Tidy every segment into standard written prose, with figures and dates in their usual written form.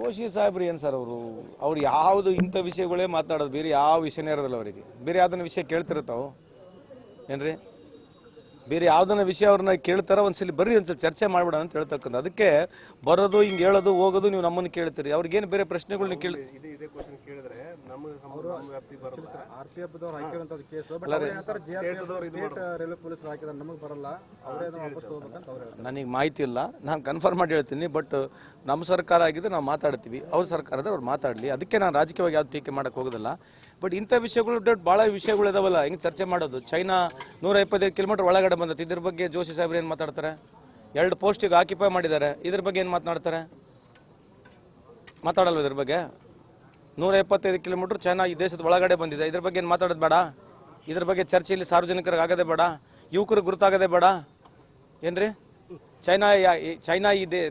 ಜೋಶಿ ಸಾಹೇಬ್ರು ಏನು ಸರ್ ಅವ್ರು ಯಾವುದು ಇಂಥ ವಿಷಯಗಳೇ ಮಾತಾಡೋದು, ಬೇರೆ ಯಾವ ವಿಷಯನೇ ಇರೋದಿಲ್ಲ ಅವರಿಗೆ. ಬೇರೆ ಯಾವುದನ್ನ ವಿಷಯ ಕೇಳ್ತಿರ್ತಾವೆ ಏನ್ರಿ, ಬೇರೆ ಯಾವುದನ್ನ ವಿಷಯ ಅವ್ರನ್ನ ಕೇಳ್ತಾರ ಒಂದ್ಸಲಿ ಬರ್ರಿ ಒಂದ್ಸಲ ಚರ್ಚೆ ಮಾಡ್ಬಿಡ ಅಂತ ಹೇಳ್ತಕ್ಕಂಥ. ಅದಕ್ಕೆ ಬರೋದು ಹಿಂಗೆ ಹೇಳೋದು ಹೋಗೋದು, ನೀವು ನಮ್ಮನ್ನು ಕೇಳ್ತೀರಿ, ಅವ್ರಿಗೇನು ಬೇರೆ ಪ್ರಶ್ನೆಗಳನ್ನ ಕೇಳಿ ನನಗೆ ಮಾಹಿತಿ ಇಲ್ಲ, ನಾನು ಕನ್ಫರ್ಮ್ ಮಾಡಿ ಹೇಳ್ತೀನಿ. ಬಟ್ ನಮ್ಮ ಸರ್ಕಾರ ಆಗಿದ್ರೆ ನಾವು ಮಾತಾಡ್ತೀವಿ, ಅವ್ರ ಸರ್ಕಾರದ ಅವ್ರು ಮಾತಾಡಲಿ. ಅದಕ್ಕೆ ನಾನು ರಾಜಕೀಯವಾಗಿ ಯಾವ್ದು ಟೀಕೆ ಮಾಡೋಕ್ಕೆ ಹೋಗೋದಿಲ್ಲ. ಬಟ್ ಇಂಥ ವಿಷಯಗಳು ಭಾಳ ವಿಷಯಗಳು ಇದಾವಲ್ಲ, ಹಿಂಗೆ ಚರ್ಚೆ ಮಾಡೋದು. ಚೈನಾ 125 ಕಿಲೋಮೀಟರ್ ಒಳಗಡೆ ಬಂದದ್ದು, ಇದ್ರ ಬಗ್ಗೆ ಜೋಶಿ ಸಾಹೇಬ್ರು ಏನು ಮಾತಾಡ್ತಾರೆ? 2 ಪೋಸ್ಟಿಗೆ ಆಕ್ಯುಪೈ ಮಾಡಿದ್ದಾರೆ, ಇದ್ರ ಬಗ್ಗೆ ಏನು ಮಾತನಾಡ್ತಾರೆ? ಮಾತಾಡಲ್ವ ಇದ್ರ ಬಗ್ಗೆ? 125 ಕಿಲೋಮೀಟರ್ ಚೈನಾ ಈ ದೇಶದ ಒಳಗಡೆ ಬಂದಿದೆ, ಇದ್ರ ಬಗ್ಗೆ ಏನು ಮಾತಾಡೋದು ಬೇಡ? ಇದ್ರ ಬಗ್ಗೆ ಚರ್ಚೆಯಲ್ಲಿ ಸಾರ್ವಜನಿಕರಿಗೆ ಆಗೋದೇ ಬೇಡ, ಯುವಕರಿಗೆ ಗುರುತಾಗೋದೇ ಬೇಡ ಏನ್ರಿ? ಚೈನಾ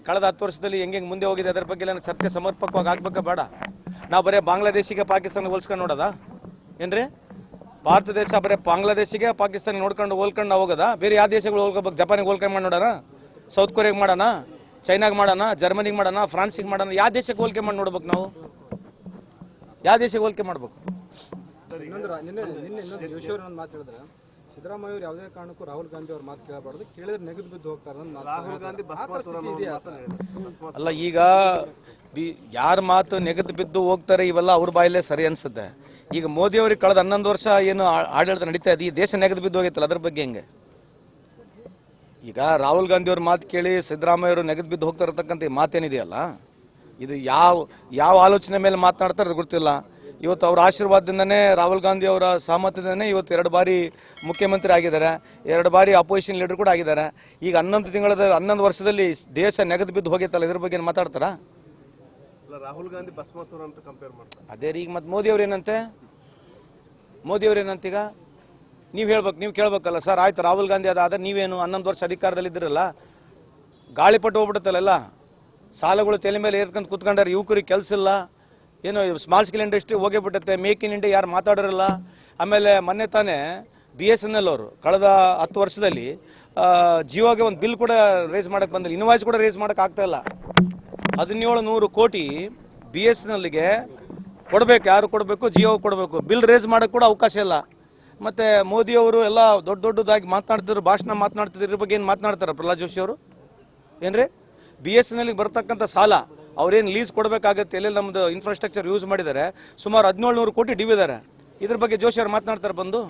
ಕಳೆದ 10 ವರ್ಷದಲ್ಲಿ ಹೆಂಗೆ ಮುಂದೆ ಹೋಗಿದೆ ಅದರ ಬಗ್ಗೆ ಎಲ್ಲ ಚರ್ಚೆ ಸಮರ್ಪಕವಾಗಿ ಆಗ್ಬೇಕಾ ಬೇಡ? ನಾವು ಬರೀ ಬಾಂಗ್ಲಾದೇಶಿಗೆ ಪಾಕಿಸ್ತಾನ ಹೋಲ್ಸ್ಕೊಂಡು ನೋಡೋದಾ ಏನ್ರಿ? ಭಾರತ ದೇಶ ಬರೀ ಬಾಂಗ್ಲಾದೇಶಿಗೆ ಪಾಕಿಸ್ತಾನ ನೋಡ್ಕೊಂಡು ಹೋಲ್ಕೊಂಡು ಹೋಗೋದಾ? ಬೇರೆ ಯಾವ ದೇಶಗಳು ಹೋಲ್ಕೋಬೇಕು? ಜಪಾನಿಗೆ ಹೋಲ್ಕೊಂಡು ಮಾಡಿ ನೋಡೋಣ, ಸೌತ್ ಕೊರಿಯಾಗೆ ಮಾಡೋಣ, ಚೈನಾಗೆ ಮಾಡೋಣ, ಜರ್ಮನಿಗೆ ಮಾಡೋಣ, ಫ್ರಾನ್ಸಿಗೆ ಮಾಡೋಣ? ಯಾವ ದೇಶಕ್ಕೆ ಹೋಲಿಕೆ ಮಾಡಿ ನೋಡ್ಬೇಕು ನಾವು? ಯಾವ ದೇಶಕ್ಕೆ ಹೋಲಿಕೆ ಮಾಡ್ಬೇಕು? ಸಿದ್ದರಾಮಯ್ಯ ಅವರು ಯಾವುದೇ ಕಾರಣಕ್ಕೂ ರಾಹುಲ್ ಗಾಂಧಿ ಅವ್ರ ಮಾತು ಕೇಳಬಾರ್ದು, ಕೇಳಿದ್ರೆ ನೆಗೆದು ಬಿದ್ದು ಹೋಗ್ತಾರೆ. ಅಲ್ಲ, ಈಗ ಯಾರ ಮಾತು ನೆಗೆದು ಬಿದ್ದು ಹೋಗ್ತಾರೆ ಇವೆಲ್ಲ ಅವ್ರ ಬಾಯಲ್ಲೇ ಸರಿ ಅನ್ಸುತ್ತೆ. ಈಗ ಮೋದಿ ಅವ್ರಿಗೆ ಕಳೆದ 11 ವರ್ಷ ಏನು ಆಡಳಿತ ನಡೀತಾ ಇದೆ, ಈ ದೇಶ ನೆಗೆದು ಬಿದ್ದು ಹೋಗಿತ್ತಲ್ಲ, ಅದ್ರ ಬಗ್ಗೆ ಹೆಂಗೆ? ಈಗ ರಾಹುಲ್ ಗಾಂಧಿ ಅವ್ರ ಮಾತು ಕೇಳಿ ಸಿದ್ದರಾಮಯ್ಯ ಅವರು ನೆಗೆದು ಬಿದ್ದು ಹೋಗ್ತಾ ಇರತಕ್ಕಂಥ ಈ ಮಾತೇನಿದೆಯಲ್ಲ, ಇದು ಯಾವ ಆಲೋಚನೆ ಮೇಲೆ ಮಾತನಾಡ್ತಾರೆ ಗೊತ್ತಿಲ್ಲ. ಇವತ್ತು ಅವರ ಆಶೀರ್ವಾದದಿಂದನೇ, ರಾಹುಲ್ ಗಾಂಧಿ ಅವರ ಸಹಮತದಿಂದನೇ ಇವತ್ತು 2 ಬಾರಿ ಮುಖ್ಯಮಂತ್ರಿ ಆಗಿದ್ದಾರೆ, 2 ಬಾರಿ ಅಪೋಸಿಷನ್ ಲೀಡರ್ ಕೂಡ ಆಗಿದ್ದಾರೆ. ಈಗ 11 ವರ್ಷದಲ್ಲಿ ದೇಶ ನೆಗೆದು ಬಿದ್ದು ಹೋಗಿತ್ತಲ್ಲ, ಇದ್ರ ಬಗ್ಗೆ ಮಾತಾಡ್ತಾರಾ? ರಾಹುಲ್ ಗಾಂಧಿ ಭಸ್ಮಾಸುರ ಅಂತ ಕಂಪೇರ್ ಮಾಡ್ತಾರೆ. ಅದೇ ರೀ, ಈಗ ಮತ್ತೆ ಮೋದಿ ಅವ್ರೇನಂತೆ? ಈಗ ನೀವು ಹೇಳ್ಬೇಕು, ನೀವು ಕೇಳ್ಬೇಕಲ್ಲ ಸರ್. ಆಯ್ತು, ರಾಹುಲ್ ಗಾಂಧಿ ಅದಾದ್ರೆ ನೀವೇನು 11 ವರ್ಷ ಅಧಿಕಾರದಲ್ಲಿ ಇದ್ದಿರಲ್ಲ, ಗಾಳಿಪಟ್ಟು ಹೋಗ್ಬಿಡುತ್ತಲ್ಲ, ಸಾಲಗಳು ತಲೆ ಮೇಲೆ ಏರ್ಕೊಂಡು ಕೂತ್ಕೊಂಡ್ರೆ, ಯುವಕರಿಗೆ ಕೆಲಸ ಇಲ್ಲ, ಏನು ಸ್ಮಾಲ್ ಸ್ಕೇಲ್ ಇಂಡಸ್ಟ್ರಿ ಹೋಗಿಬಿಟ್ಟತ್ತೆ, ಮೇಕ್ ಇನ್ ಇಂಡಿಯಾ ಯಾರು ಮಾತಾಡೋರಲ್ಲ. ಆಮೇಲೆ ಮೊನ್ನೆ ತಾನೇ BSNL ಅವರು ಕಳೆದ 10 ವರ್ಷದಲ್ಲಿ ಜಿಯೋಗೆ ಒಂದು ಬಿಲ್ ಕೂಡ ರೇಸ್ ಮಾಡಕ್ಕೆ ಬಂದಿಲ್ಲ, ಇನ್ವಾಯ್ಸ್ ಕೂಡ ರೇಸ್ ಮಾಡೋಕೆ ಆಗ್ತಾ ಇಲ್ಲ. 1700 ಕೋಟಿ BSNLಗೆ ಕೊಡಬೇಕು, ಯಾರು ಕೊಡಬೇಕು? ಜಿಯೋ ಕೊಡಬೇಕು. ಬಿಲ್ ರೇಸ್ ಮಾಡೋಕ್ಕೆ ಕೂಡ ಅವಕಾಶ ಇಲ್ಲ. ಮತ್ತು ಮೋದಿಯವರು ಎಲ್ಲ ದೊಡ್ಡದಾಗಿ ಮಾತನಾಡ್ತಿದ್ರು, ಭಾಷಣ ಮಾತನಾಡ್ತಿದ್ರು, ಇದ್ರ ಬಗ್ಗೆ ಏನು ಮಾತನಾಡ್ತಾರೆ ಪ್ರಹ್ಲಾದ್ ಜೋಶಿ ಅವರು? ಏನ್ರಿ, BSNLಗೆ ಬರ್ತಕ್ಕಂಥ ಸಾಲ ಅವ್ರೇನು ಲೀಸ್ ಕೊಡಬೇಕಾಗತ್ತೆ, ಎಲ್ಲೆಲ್ಲಿ ನಮ್ಮದು ಇನ್ಫ್ರಾಸ್ಟ್ರಕ್ಚರ್ ಯೂಸ್ ಮಾಡಿದ್ದಾರೆ, ಸುಮಾರು 1700 ಕೋಟಿ ಡ್ಯೂ ಇದ್ದಾರೆ. ಇದ್ರ ಬಗ್ಗೆ ಜೋಶಿ ಅವ್ರು ಮಾತನಾಡ್ತಾರೆ ಬಂದು?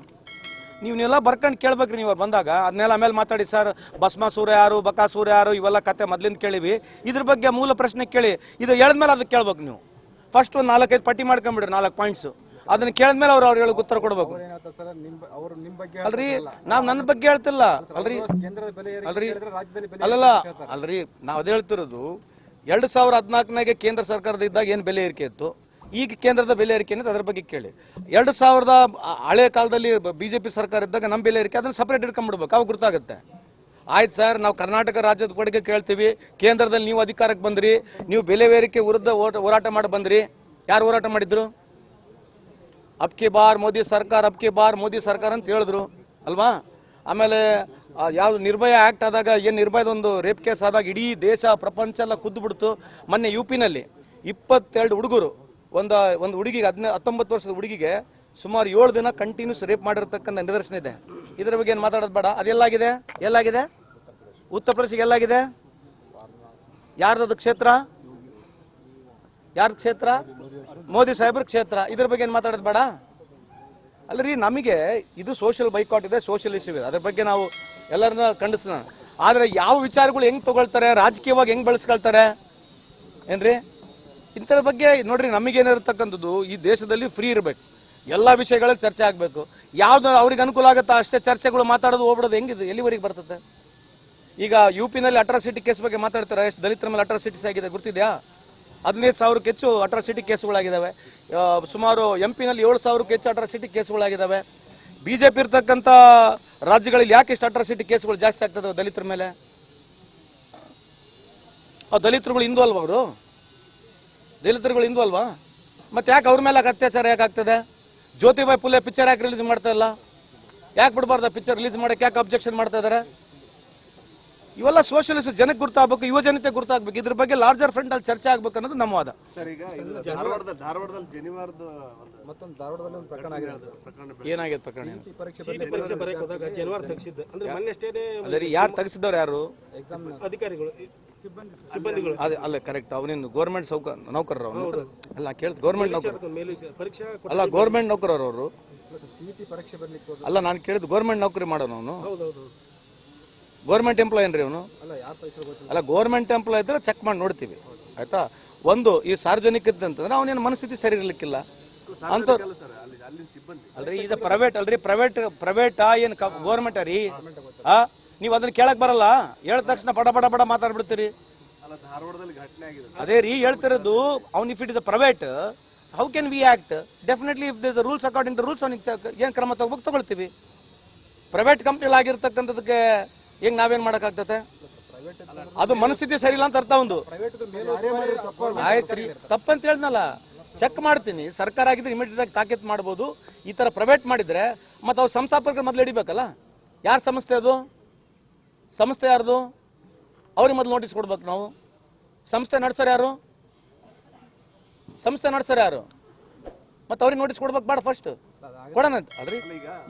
ನೀವನ್ನೆಲ್ಲ ಬರ್ಕೊಂಡು ಕೇಳ್ಬೇಕ್ರಿ ನೀವು ಅವ್ರು ಬಂದಾಗ. ಅದನ್ನೆಲ್ಲ ಆಮೇಲೆ ಮಾತಾಡಿ ಸರ್, ಭಸ್ಮಾಸುರ ಯಾರು, ಬಕಾಸುರ ಯಾರು, ಇವೆಲ್ಲ ಕತೆ ಮೊದಲಿಂದ ಕೇಳಿವಿ. ಇದ್ರ ಬಗ್ಗೆ ಮೂಲ ಪ್ರಶ್ನೆ ಕೇಳಿ, ಇದು ಹೇಳಿದ್ಮೇಲೆ ಅದಕ್ಕೆ ಕೇಳ್ಬೇಕು ನೀವು. ಫಸ್ಟ್ ಒಂದು 4-5 ಪಟ್ಟಿ ಮಾಡ್ಕೊಂಬಿಡ್ರಿ, 4 ಪಾಯಿಂಟ್ಸು. ಅದನ್ನ ಕೇಳಿದ್ಮೇಲೆ ಅವ್ರು ಹೇಳೋಕೆ ಉತ್ತರ ಕೊಡ್ಬೇಕು. ಅಲ್ರಿ, ನಾವು ನನ್ನ ಬಗ್ಗೆ ಹೇಳ್ತಿಲ್ಲ ಅಲ್ರಿ, ಅಲ್ರಿ ನಾವು ಅದೇ ಹೇಳ್ತಿರೋದು. 2014ನಾಗೆ ಕೇಂದ್ರ ಸರ್ಕಾರದ ಇದ್ದಾಗ ಏನು ಬೆಲೆ ಏರಿಕೆ ಇತ್ತು, ಈಗ ಕೇಂದ್ರದ ಬೆಲೆ ಏರಿಕೆ ಏನಿದೆ ಅದ್ರ ಬಗ್ಗೆ ಕೇಳಿ. 2000 ಹಳೆ ಕಾಲದಲ್ಲಿ BJP ಸರ್ಕಾರ ಇದ್ದಾಗ ನಮ್ಮ ಬೆಲೆ ಏರಿಕೆ ಅದನ್ನು ಸಪ್ರೇಟ್ ಇಟ್ಕೊಂಡ್ಬಿಡ್ಬೇಕು, ಅವಾಗ ಗೊತ್ತಾಗುತ್ತೆ. ಆಯ್ತು ಸರ್, ನಾವು ಕರ್ನಾಟಕ ರಾಜ್ಯದ ಕೊಡುಗೆ ಕೇಳ್ತೀವಿ, ಕೇಂದ್ರದಲ್ಲಿ ನೀವು ಅಧಿಕಾರಕ್ಕೆ ಬಂದ್ರಿ, ನೀವು ಬೆಲೆ ಏರಿಕೆ ವಿರುದ್ಧ ಹೋರಾಟ ಮಾಡಿ ಬಂದ್ರಿ. ಯಾರು ಹೋರಾಟ ಮಾಡಿದ್ರು? ಅಬ್ಕಿ ಬಾರ್ ಮೋದಿ ಸರ್ಕಾರ, ಅಬ್ಕಿ ಬಾರ್ ಮೋದಿ ಸರ್ಕಾರ ಅಂತ ಹೇಳಿದ್ರು ಅಲ್ವಾ? ಆಮೇಲೆ ಯಾವುದು ನಿರ್ಭಯ ಆ್ಯಕ್ಟ್ ಆದಾಗ, ಏನು ನಿರ್ಭಯದ ಒಂದು ರೇಪ್ ಕೇಸ್ ಆದಾಗ ಇಡೀ ದೇಶ ಪ್ರಪಂಚ ಎಲ್ಲ ಕುದ್ದು ಬಿಡ್ತು. ಮೊನ್ನೆ UPನಲ್ಲಿ 22 ಹುಡುಗರು, ಒಂದು ಹುಡುಗಿಗೆ 19 ವರ್ಷದ ಹುಡುಗಿಗೆ ಸುಮಾರು 7 ದಿನ ಕಂಟಿನ್ಯೂಸ್ ರೇಪ್ ಮಾಡಿರ್ತಕ್ಕಂಥ ನಿದರ್ಶನ ಇದೆ. ಇದರ ಬಗ್ಗೆ ಏನು ಮಾತಾಡೋದು ಬೇಡ. ಅದೆಲ್ಲಾಗಿದೆ? ಉತ್ತರ ಪ್ರದೇಶಕ್ಕೆ ಎಲ್ಲಾಗಿದೆ? ಯಾರ್ದದು ಕ್ಷೇತ್ರ? ಯಾರ ಕ್ಷೇತ್ರ? ಮೋದಿ ಸಾಹೇಬ್ರ ಕ್ಷೇತ್ರ. ಇದ್ರ ಬಗ್ಗೆ ಏನು ಮಾತಾಡೋದು ಬೇಡ ಅಲ್ರಿ. ನಮಗೆ ಇದು ಸೋಷಿಯಲ್ ಬೈಕಾಟ್ ಇದೆ, ಸೋಷಿಯಲ್ ಇಶ್ಯೂ ಇದೆ, ಅದ್ರ ಬಗ್ಗೆ ನಾವು ಎಲ್ಲರನ್ನ ಖಂಡಿಸೋಣ. ಆದರೆ ಯಾವ ವಿಚಾರಗಳು ಹೆಂಗೆ ತಗೊಳ್ತಾರೆ, ರಾಜಕೀಯವಾಗಿ ಹೆಂಗೆ ಬಳಸ್ಕೊಳ್ತಾರೆ ಏನ್ರಿ, ಇಂಥದ್ರ ಬಗ್ಗೆ ನೋಡ್ರಿ. ನಮಗೇನಿರತಕ್ಕಂಥದ್ದು, ಈ ದೇಶದಲ್ಲಿ ಫ್ರೀ ಇರಬೇಕು, ಎಲ್ಲ ವಿಷಯಗಳಲ್ಲಿ ಚರ್ಚೆ ಆಗಬೇಕು. ಯಾವ್ದು ಅವ್ರಿಗೆ ಅನುಕೂಲ ಆಗುತ್ತಾ ಅಷ್ಟೇ ಚರ್ಚೆಗಳು ಮಾತಾಡೋದು, ಹೋಗ್ಬಿಡೋದು ಹೆಂಗಿದೆ, ಎಲ್ಲಿವರೆಗೆ ಬರ್ತದೆ? ಈಗ UPನಲ್ಲಿ ಅಟ್ರಾಸಿಟಿ ಕೇಸ್ ಬಗ್ಗೆ ಮಾತಾಡ್ತಾರೆ. ಎಷ್ಟು ದಲಿತರ ಮೇಲೆ ಅಟ್ರಾಸಿಟೀಸ್ ಆಗಿದೆ ಗೊತ್ತಿದೆಯಾ? 15,000ಕ್ಕೆ ಹೆಚ್ಚು ಅಟ್ರಾಸಿಟಿ ಕೇಸುಗಳಾಗಿದ್ದಾವೆ. ಸುಮಾರು MP ನಲ್ಲಿ 7,000ಕ್ಕೆ ಹೆಚ್ಚು ಅಟ್ರಾಸಿಟಿ ಕೇಸುಗಳಾಗಿದ್ದಾವೆ. BJP ಇರ್ತಕ್ಕಂಥ ರಾಜ್ಯಗಳಲ್ಲಿ ಯಾಕೆ ಇಷ್ಟು ಅಟ್ರಾಸಿಟಿ ಕೇಸುಗಳು ಜಾಸ್ತಿ ಆಗ್ತದೆ ದಲಿತರ ಮೇಲೆ? ದಲಿತರುಗಳು ಹಿಂದೂ ಅಲ್ವಾ? ಅವರು ದಲಿತರುಗಳು ಹಿಂದೂ ಅಲ್ವಾ? ಮತ್ತೆ ಯಾಕೆ ಅವ್ರ ಮೇಲೆ ಅತ್ಯಾಚಾರ ಯಾಕೆ ಆಗ್ತದೆ? ಜ್ಯೋತಿಬಾಯಿ ಫುಲೆ ಪಿಕ್ಚರ್ ಯಾಕೆ ರಿಲೀಸ್ ಮಾಡ್ತಾ ಇಲ್ಲ? ಯಾಕೆ ಬಿಡಬಾರ್ದ ಪಿಕ್ಚರ್ ರಿಲೀಸ್ ಮಾಡಕ್ಕೆ? ಯಾಕೆ ಅಬ್ಜೆಕ್ಷನ್ ಮಾಡ್ತಾ ಇದಾರೆ? ಇವೆಲ್ಲ ಸೋಷಿಯಲಿಸ್ಟ್ ಜನಕ್ಕೆ ಗುರ್ತಾಗಬೇಕು, ಯುವ ಜನತೆ ಗುರ್ತಾಗಬೇಕು. ಇದ್ರ ಬಗ್ಗೆ ಲಾರ್ಜರ್ ಫ್ರಂಟ್ ಅಲ್ಲಿ ಚರ್ಚೆ ಆಗ್ಬೇಕು ಅನ್ನೋದು ನಮ್ಮ ವಾದ. ಸರ್ ಈಗ ಧಾರವಾಡದಲ್ಲಿ ಜನಿವಾರದ ಮತ್ತೊಂದು ಧಾರವಾಡದಲ್ಲಿ ಒಂದು ಪ್ರಕರಣ ಆಗಿರೋದು. ಏನಾಗಿದೆ ಪ್ರಕರಣ? ಪರೀಕ್ಷೆ ಪರೀಕ್ಷೆ ಬರೆಯಕ್ಕೆ ಹೋದಾಗ ಜನವಾರ ತೆಗೆಸಿದ್ದು ಅಂದ್ರೆ ಮೊನ್ನೆಷ್ಟೇ ಅದೇ ರೀ, ಯಾರು ತೆಗೆಸಿದವ್ರು ಯಾರು? ಎಕ್ಸಾಮ್ ಅಧಿಕಾರಿಗಳು ಸಿಬ್ಬಂದಿಗಳು ಅಲ್ಲ ಕರೆಕ್ಟ್, ಅವನೇನು ಗೌರ್ಮೆಂಟ್ ನೌಕರರು ಅವನು? ಅಲ್ಲ ಕೇಳ್ತ ಗೌರ್ಮೆಂಟ್ ನೌಕರ ಮೇಲೆ ಪರೀಕ್ಷಾ ಅಲ್ಲ, ಗೌರ್ಮೆಂಟ್ ನೌಕರರು ಅವರು ಸಿಇಟಿ ಪರೀಕ್ಷೆ ಬರ್ಲಿಕ್ಕೆ ಹೋದ್ರು. ಅಲ್ಲ, ನಾನು ಕೇಳಿದ್ದು ಗೌರ್ಮೆಂಟ್ ನೌಕರಿ ಮಾಡೋನು ಅವನು, ಹೌದೌದು ಗೌರ್ಮೆಂಟ್ ಎಂಪ್ಲಾಯ್ ಏನ್ರಿ ಅವನು? ಅಲ್ಲ ಯಾರು ಪರೀಕ್ಷೆ ಗೊತ್ತಿಲ್ಲ. ಅಲ್ಲ, ಗೌರ್ಮೆಂಟ್ ಎಂಪ್ಲಾಯ್ ಇದ್ರೆ ಚೆಕ್ ಮಾಡಿ ನೋಡ್ತೀವಿ, ಆಯ್ತಾ? ಒಂದು ಈ ಸಾರ್ವಜನಿಕ ಅಂತಂದ್ರೆ ಅವನೇನು ಮನಸ್ಥಿತಿ ಸರಿ ಇರ್ಲಿಕ್ಕಿಲ್ಲ ಅಂತ. ಸರ್ ಅಲ್ಲಿ ಸಿಬ್ಬಂದಿ ಅಲ್ರಿ, ಈಗ ಪ್ರೈವೇಟ್ ಅಲ್ರಿ, ಪ್ರೈವೇಟ್ ಏನು ಗೌರ್ಮೆಂಟ್ ರೀ? ನೀವು ಅದನ್ನ ಕೇಳಕ್ ಬರಲ್ಲ, ಹೇಳಿದ ತಕ್ಷಣ ಬಡ ಬಡ ಬಡ ಮಾತಾಡ್ಬಿಡ್ತೀರಿ. ಅಲ್ಲ ಧಾರವಾಡದಲ್ಲಿ ಘಟನೆ ಆಗಿದೆ. ಅದೇ ರೀ ಹೇಳ್ತಿರೋದು, ಅವ್ನು if it is a private how can we act? Definitely if this rules according to rules ಅವ್ನಿಗೆ ಏನು ಕ್ರಮ ತಗೊಳ್ತೀವಿ. ಪ್ರೈವೇಟ್ ಕಂಪ್ನಿಲಿ ಆಗಿರ್ತಕ್ಕಂಥದಕ್ಕೆ ಹೆಂಗ್ ನಾವೇನ್ ಮಾಡಕ್ಕಾಗ್ತದೆ? ಅದು ಮನಸ್ಥಿತಿ ಸರಿ ಇಲ್ಲ ಅಂತ ಅರ್ಥ ಒಂದು. ಆಯ್ತು ರೀ, ತಪ್ಪಂತ ಹೇಳ್ದಲ್ಲ, ಚೆಕ್ ಮಾಡ್ತೀನಿ. ಸರ್ಕಾರ ಆಗಿದ್ರೆ ಇಮಿಡಿಯೇಟ್ ಆಗಿ ತಾಕೀತು ಮಾಡ್ಬೋದು. ಈ ತರ ಪ್ರೈವೇಟ್ ಮಾಡಿದ್ರೆ ಮತ್ತೆ ಅವ್ರು ಸಂಸ್ಥಾಪಕರು ಮೊದಲು ಹಿಡಿಬೇಕಲ್ಲ. ಯಾರ ಸಂಸ್ಥೆ ಅದು? ಸಂಸ್ಥೆ ಯಾರ್ದು? ಅವ್ರಿಗೆ ಮೊದಲು ನೋಟಿಸ್ ಕೊಡ್ಬೇಕು ನಾವು. ಸಂಸ್ಥೆ ನಡೆಸೋರು ಯಾರು? ಸಂಸ್ಥೆ ನಡೆಸೋರು ಯಾರು? ಮತ್ತೆ ಅವ್ರಿಗೆ ನೋಟಿಸ್ ಕೊಡ್ಬೇಕು ಬೇಡ? ಫಸ್ಟ್ ಕೊಡೋಣ ಅಂತ ಅಲ್ರಿ.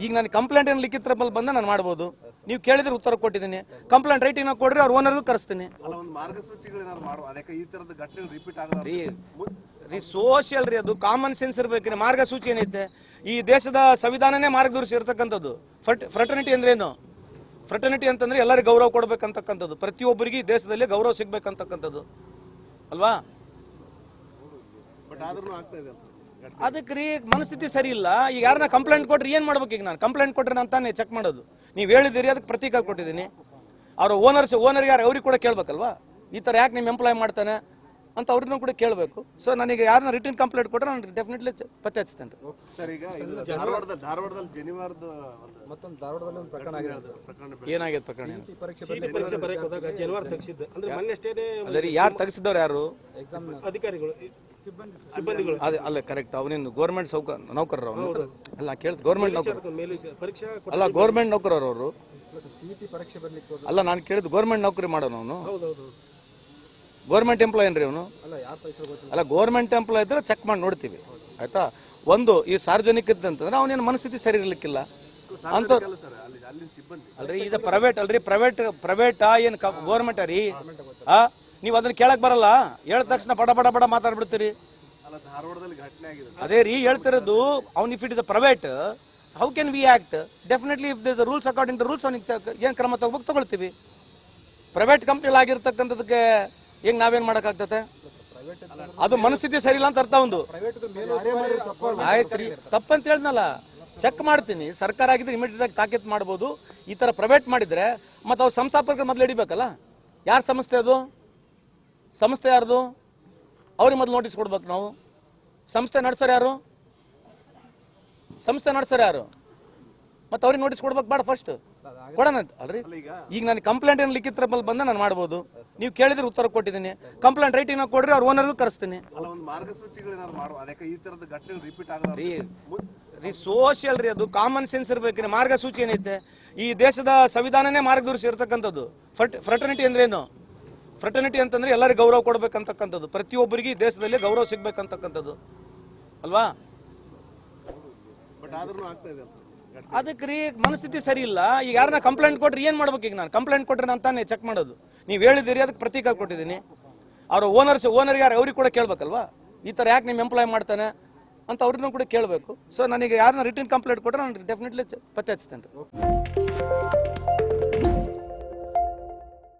ಈಗ ನಾನು ಕಂಪ್ಲೇಂಟ್ ಏನು ಲಿಖಿತ ಬಂದ ನಾನು ಮಾಡ್ಬೋದು. ನೀವು ಕೇಳಿದ್ರೆ ಉತ್ತರ ಕೊಟ್ಟಿದ್ದೀನಿ. ಕಂಪ್ಲೇಂಟ್ ರೈಟಿಂಗ್ ಕೊಡ್ರಿ, ಅವ್ರ ಓನರ್ಗೂ ಕರೆಸ್ತೀನಿ. ಅಲ್ಲ ಒಂದು ಮಾರ್ಗಸೂಚಿಗಳು ಏನಾದ್ರು ಮಾಡುವ, ಅದಕ್ಕೆ ಈ ತರದ ಘಟನೆ ರಿಪೀಟ್ ಆಗಲ್ಲ ರೀ ಸೋಷಿಯಲ್ ರೀ, ಅದು ಕಾಮನ್ ಸೆನ್ಸ್ ಇರ್ಬೇಕ್ರಿ. ಮಾರ್ಗಸೂಚಿ ಏನೈತೆ? ಈ ದೇಶದ ಸಂವಿಧಾನನೇ ಮಾರ್ಗದರ್ಶಿ ಇರ್ತಕ್ಕಂಥದ್ದು. ಫ್ರಟರ್ನಿಟಿ ಅಂದ್ರೆ ಏನು? ಫ್ರಟರ್ನಿಟಿ ಅಂತಂದ್ರೆ ಎಲ್ಲರಿಗೂ ಗೌರವ ಕೊಡ್ಬೇಕಂತಕ್ಕಂಥದ್ದು, ಪ್ರತಿಯೊಬ್ಬರಿಗೆ ಈ ದೇಶದಲ್ಲಿ ಗೌರವ ಸಿಗ್ಬೇಕಂತಕ್ಕಂಥದ್ದು ಅಲ್ವಾ? ಬಟ್ ಆದ್ರೂ ಆಗ್ತಾ ಇದೆ ಸರ್. ಅದಕ್ಕೆ ರೀ ಮನಸ್ಥಿತಿ ಸರಿ ಇಲ್ಲ. ಈಗ ಯಾರನ್ನ ಕಂಪ್ಲೇಂಟ್ ಕೊಟ್ರಿ ಏನ್ ಮಾಡ್ಬೇಕು? ಈಗ ನಾನು ಕಂಪ್ಲೇಂಟ್ ಕೊಟ್ರೆ ನಾನು ತಾನೇ ಚೆಕ್ ಮಾಡೋದು. ನೀವು ಹೇಳಿದಿರಿ, ಅದಕ್ಕೆ ಪ್ರತೀಕ ಕೊಟ್ಟಿದ್ದೀನಿ. ಅವ್ರ ಓನರ್ ಯಾರು ಅವ್ರಿಗೆ ಕೂಡ ಕೇಳ್ಬೇಕಲ್ವಾ? ಈ ತರ ಯಾಕೆ ನಿಮ್ಮ ಎಂಪ್ಲಾಯ್ ಮಾಡ್ತಾನೆ ಅಂತ ಅವ್ರನ್ನೂ ಕೂಡ ಕೇಳಬೇಕು. ಸೊ ನನಗೆ ಯಾರನ್ನ ರಿಟರ್ನ್ ಕಂಪ್ಲೇಂಟ್ ಕೊಟ್ರೆ ನಾನು ಡೆಫಿನೆಟ್ಲಿ ಪತ್ತೆ ಹಚ್ತೇನೆ. ಸರ್ ಈಗ ಧಾರವಾಡದಲ್ಲಿ ಜನಿವಾರದ ಮತ್ತೊಂದು ಧಾರವಾಡದಲ್ಲಿ ಒಂದು ಪ್ರಕರಣ ಆಗಿರೋದು. ಏನಾಗಿದೆ ಪ್ರಕರಣ? ಪರೀಕ್ಷೆ ಪರೀಕ್ಷೆ ಬರೆಯಕ್ಕೆ ಹೋದಾಗ ಜನವಾರ ತೆಗೆಸಿದ್ದು ಅಂದ್ರೆ ಮೊನ್ನೆಷ್ಟೇ ಅದೇ ರೀ, ಯಾರು ತೆಗೆಸಿದವ್ರು ಯಾರು? ಎಕ್ಸಾಮ್ ಅಧಿಕಾರಿಗಳು ಸಿಬ್ಬಂದಿಗಳು ಅಲ್ಲ ಕರೆಕ್ಟ್, ಅವನೇನು ಗೌರ್ಮೆಂಟ್ ನೌಕರರು ಅವನು? ಅಲ್ಲ ಕೇಳ್ತ ಗೌರ್ಮೆಂಟ್ ನೌಕರ ಮೇಲೆ ಪರೀಕ್ಷಾ ಅಲ್ಲ, ಗೌರ್ಮೆಂಟ್ ನೌಕರರು ಅವರು? ಸಿಇಟಿ ಪರೀಕ್ಷೆ ಬರ್ಲಿಕ್ಕೆ ಹೋದ್ರು. ಅಲ್ಲ, ನಾನು ಕೇಳಿದ್ದು ಗೌರ್ಮೆಂಟ್ ನೌಕರಿ ಮಾಡೋನು ಅವನು? ಹೌದೌದು ಗೌರ್ಮೆಂಟ್ ಎಂಪ್ಲಾಯ್ ಏನ್ರಿ ಅವನು? ಅಲ್ಲ ಯಾರು ಪರೀಕ್ಷೆ ಗೊತ್ತಿಲ್ಲ. ಅಲ್ಲ, ಗೌರ್ಮೆಂಟ್ ಎಂಪ್ಲಾಯ್ ಇದ್ರೆ ಚೆಕ್ ಮಾಡಿ ನೋಡ್ತೀವಿ, ಆಯ್ತಾ? ಒಂದು ಈ ಸಾರ್ವಜನಿಕ ಅಂತಂದ್ರೆ ಅವನೇನು ಮನಸ್ಥಿತಿ ಸರಿ ಇರ್ಲಿಕ್ಕಿಲ್ಲ ಅಂತ. ಸರ್ ಅಲ್ಲಿ ಸಿಬ್ಬಂದಿ ಅಲ್ರಿ, ಈಗ ಪ್ರೈವೇಟ್ ಅಲ್ರಿ, ಪ್ರೈವೇಟ್ ಏನು ಗೌರ್ಮೆಂಟ್ ರೀ? ನೀವು ಅದನ್ನ ಕೇಳಕ್ ಬರಲ್ಲ, ಹೇಳಿದ ತಕ್ಷಣ ಬಡ ಬಡ ಬಡ ಮಾತಾಡ್ಬಿಡ್ತೀರಿ. ಅಲ್ಲ ಧಾರವಾಡದಲ್ಲಿ ಘಟನೆ ಆಗಿದೆ. ಅದೇ ರೀ ಹೇಳ್ತಿರೋದು, ಅವ್ನು if it is a private how can we act? Definitely if this rules according to rules ಅವ್ನಿಗೆ ಏನು ಕ್ರಮ ತಗೊಳ್ತೀವಿ. ಪ್ರೈವೇಟ್ ಕಂಪ್ನಿಲಿ ಆಗಿರ್ತಕ್ಕಂಥದಕ್ಕೆ ಹೆಂಗ್ ನಾವೇನ್ ಮಾಡಕ್ಕಾಗ್ತದೆ? ಅದು ಮನಸ್ಥಿತಿ ಸರಿ ಇಲ್ಲ ಅಂತ ಅರ್ಥ ಒಂದು. ಆಯ್ತು ರೀ, ತಪ್ಪಂತ ಹೇಳ್ದಲ್ಲ, ಚೆಕ್ ಮಾಡ್ತೀನಿ. ಸರ್ಕಾರ ಆಗಿದ್ರೆ ಇಮಿಡಿಯೇಟ್ ಆಗಿ ತಾಕೀತು ಮಾಡ್ಬೋದು. ಈ ತರ ಪ್ರೈವೇಟ್ ಮಾಡಿದ್ರೆ ಮತ್ತೆ ಅವ್ರು ಸಂಸ್ಥಾಪಕರು ಮೊದಲು ಹಿಡಿಬೇಕಲ್ಲ. ಯಾರ ಸಂಸ್ಥೆ ಅದು? ಸಂಸ್ಥೆ ಯಾರ್ದು? ಅವ್ರಿಗೆ ಮೊದಲು ನೋಟಿಸ್ ಕೊಡ್ಬೇಕು ನಾವು. ಸಂಸ್ಥೆ ನಡೆಸೋರು ಯಾರು? ಸಂಸ್ಥೆ ನಡೆಸೋರು ಯಾರು? ಮತ್ತೆ ಅವ್ರಿಗೆ ನೋಟಿಸ್ ಕೊಡ್ಬೇಕು ಬೇಡ? ಫಸ್ಟ್ ಕೊಡೋಣ ಅಂತ ಅಲ್ರಿ. ಈಗ ನಾನು ಕಂಪ್ಲೇಂಟ್ ಏನು ಲಿಖಿತ ಬಂದ ನಾನು ಮಾಡ್ಬೋದು. ನೀವು ಕೇಳಿದ್ರೆ ಉತ್ತರ ಕೊಟ್ಟಿದ್ದೀನಿ. ಕಂಪ್ಲೇಂಟ್ ರೈಟಿಂಗ್ ಕೊಡ್ರಿ, ಅವ್ರ ಓನರ್ಗೂ ಕರೆಸ್ತೀನಿ. ಅಲ್ಲ ಒಂದು ಮಾರ್ಗಸೂಚಿಗಳು ಏನಾದ್ರು ಮಾಡುವ, ಅದಕ್ಕೆ ಈ ತರದ ಘಟನೆ ರಿಪೀಟ್ ಆಗಲ್ಲ ರೀ ಸೋಷಿಯಲ್ ರೀ, ಅದು ಕಾಮನ್ ಸೆನ್ಸ್ ಇರ್ಬೇಕ್ರಿ. ಮಾರ್ಗಸೂಚಿ ಏನೈತೆ? ಈ ದೇಶದ ಸಂವಿಧಾನನೇ ಮಾರ್ಗದರ್ಶಿ ಇರ್ತಕ್ಕಂಥದ್ದು. ಫ್ರಟರ್ನಿಟಿ ಅಂದ್ರೆ ಏನು? ಫ್ರಟರ್ನಿಟಿ ಅಂತಂದ್ರೆ ಎಲ್ಲರಿಗೂ ಗೌರವ ಕೊಡ್ಬೇಕಂತಕ್ಕಂಥದ್ದು, ಪ್ರತಿಯೊಬ್ಬರಿಗೆ ಈ ದೇಶದಲ್ಲಿ ಗೌರವ ಸಿಗ್ಬೇಕಂತಕ್ಕಂಥದ್ದು ಅಲ್ವಾ? ಬಟ್ ಆದ್ರೂ ಆಗ್ತಾ ಇದೆ ಸರ್. ಅದಕ್ಕೆ ರೀ ಮನಸ್ಥಿತಿ ಸರಿ ಇಲ್ಲ. ಈಗ ಯಾರನ್ನ ಕಂಪ್ಲೇಂಟ್ ಕೊಟ್ರಿ ಏನ್ ಮಾಡ್ಬೇಕು? ಈಗ ನಾನು ಕಂಪ್ಲೇಂಟ್ ಕೊಟ್ರೆ ನಾನು ತಾನೇ ಚೆಕ್ ಮಾಡೋದು. ನೀವು ಹೇಳಿದಿರಿ, ಅದಕ್ಕೆ ಪ್ರತೀಕ ಕೊಟ್ಟಿದ್ದೀನಿ. ಅವ್ರ ಓನರ್ ಯಾರು ಅವ್ರಿಗೆ ಕೂಡ ಕೇಳ್ಬೇಕಲ್ವಾ? ಈ ತರ ಯಾಕೆ ನಿಮ್ಮ ಎಂಪ್ಲಾಯ್ ಮಾಡ್ತಾನೆ ಅಂತ ಅವ್ರನ್ನೂ ಕೂಡ ಕೇಳಬೇಕು. ಸೊ ನನಗೆ ಯಾರನ್ನ ರಿಟರ್ನ್ ಕಂಪ್ಲೇಂಟ್ ಕೊಟ್ರೆ ನಾನು ಡೆಫಿನೆಟ್ಲಿ ಪತ್ತೆ ಹಚ್ತೇನೆ.